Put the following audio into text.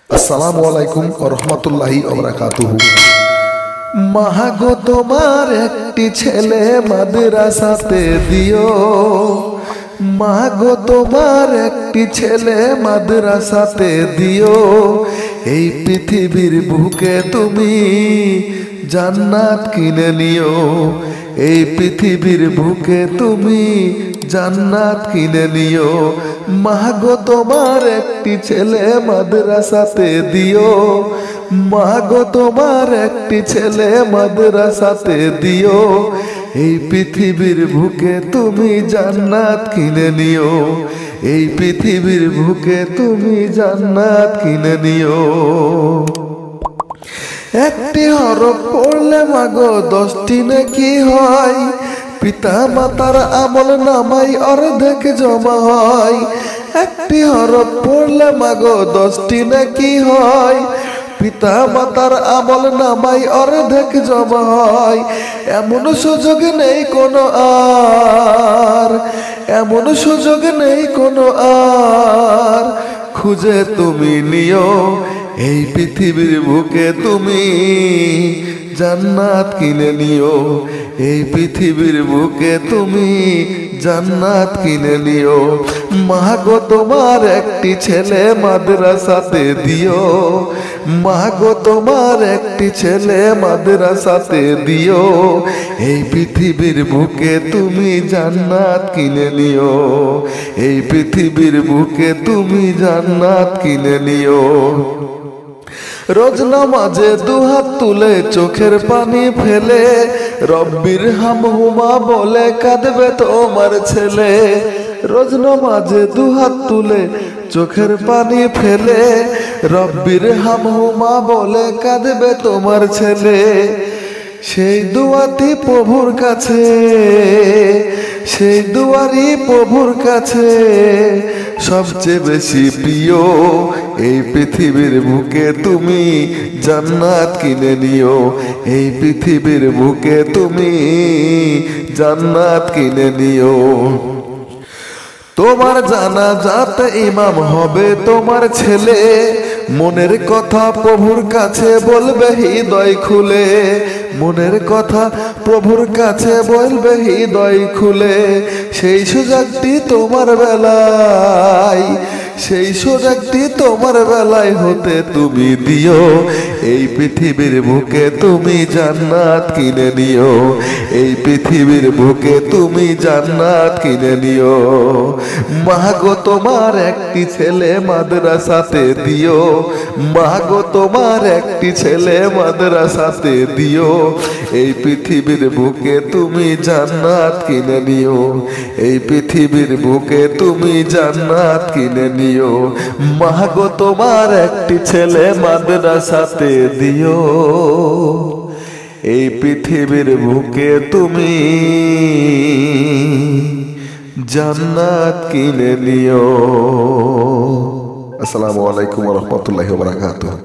আসসালামু আলাইকুম ওয়া রাহমাতুল্লাহি ওয়া বারাকাতুহু। মাগো তোমার একটি ছেলে মাদ্রাসাতে দিও, মাগো তোমার একটি ছেলে মাদ্রাসাতে দিও। এই পৃথিবীর বুকে তুমি জান্নাত কিনে নিও, এই পৃথিবীর বুকে তুমি জান্নাত কিনে নিও। মাগো তোমার একটি ছেলে মাদ্রাসাতে দিও, মাগো তোমার একটি ছেলে মাদ্রাসাতে দিও। এই পৃথিবীর বুকে তুমি জান্নাত কিনে নিও, এই পৃথিবীর বুকে তুমি জান্নাত কিনে নিও। একটি হরফ পড়লে মাগো 10টি নেকি হয়, পিতা মাতার আমল নামাই অর্ধেক জমা হয়। একটি হরফ পড়লে মাগো 10টি নেকি হয়, পিতা মাতার আমল নামাই অর্ধেক জমা হয়। এমন সুযোগ নেই কোনো আর, এমন সুযোগ নেই কোনো আর, খুঁজে তুমি নিও। এই পৃথিবীর বুকে তুমি জান্নাত কিনে নিও, এই পৃথিবীর বুকে তুমি জান্নাত কিনে নিও। মাগো তোমার একটি ছেলে মাদ্রাসাতে দিও, মাগো তোমার একটি ছেলে মাদ্রাসাতে দিও। এই পৃথিবীর বুকে তুমি জান্নাত কিনে নিও, এই পৃথিবীর বুকে তুমি জান্নাত কিনে নিও। রোজ নামাজে দুহাত তুলে চোখের পানি ফেলে রব্বির হামহুমা বলে কাঁদবে তোমার ছেলে। রোজ নামাজে দুহাত তুলে চোখের পানি ফেলে রব্বির হামহুমা বলে কাঁদবে তোমার ছেলে। সেই দুয়াটি প্রভুর কাছে, সেই দুয়ারি প্রভুর কাছে সবচেয়ে বেশি প্রিয়। এই পৃথিবীর বুকে তুমি জান্নাত কিনে নিও, এই পৃথিবীর বুকে তুমি জান্নাত কিনে নিও। তোমার জানাজাতে ইমাম হবে তোমার ছেলে, মনের কথা প্রভুর কাছে বলবে হৃদয় খুলে, মনের কথা প্রভুর কাছে বলবে হৃদয় খুলে। সেই সুযোগটি তোমার বেলায়, সেই সুযোগটি তোমার বেলায় হতে তুমি দিও। এই পৃথিবীর বুকে তুমি জান্নাত কিনে নিও, এই পৃথিবীর বুকে তুমি জান্নাত কিনে নিও। মাগো তোমার একটি ছেলে মাদ্রাসাতে দিও, মাগো তোমার একটি ছেলে মাদ্রাসাতে দিও। এই পৃথিবীর বুকে তুমি জান্নাত কিনে নিও, এই পৃথিবীর বুকে তুমি জান্নাত কিনে নিও। মাগো তোমার একটি ছেলে মাদ্রাসাতে দিও, এই পৃথিবীর বুকে তুমি জান্নাত কিনে নিও। আসসালামু আলাইকুম ওয়া রাহমাতুল্লাহি ওয়া বারাকাতুহু।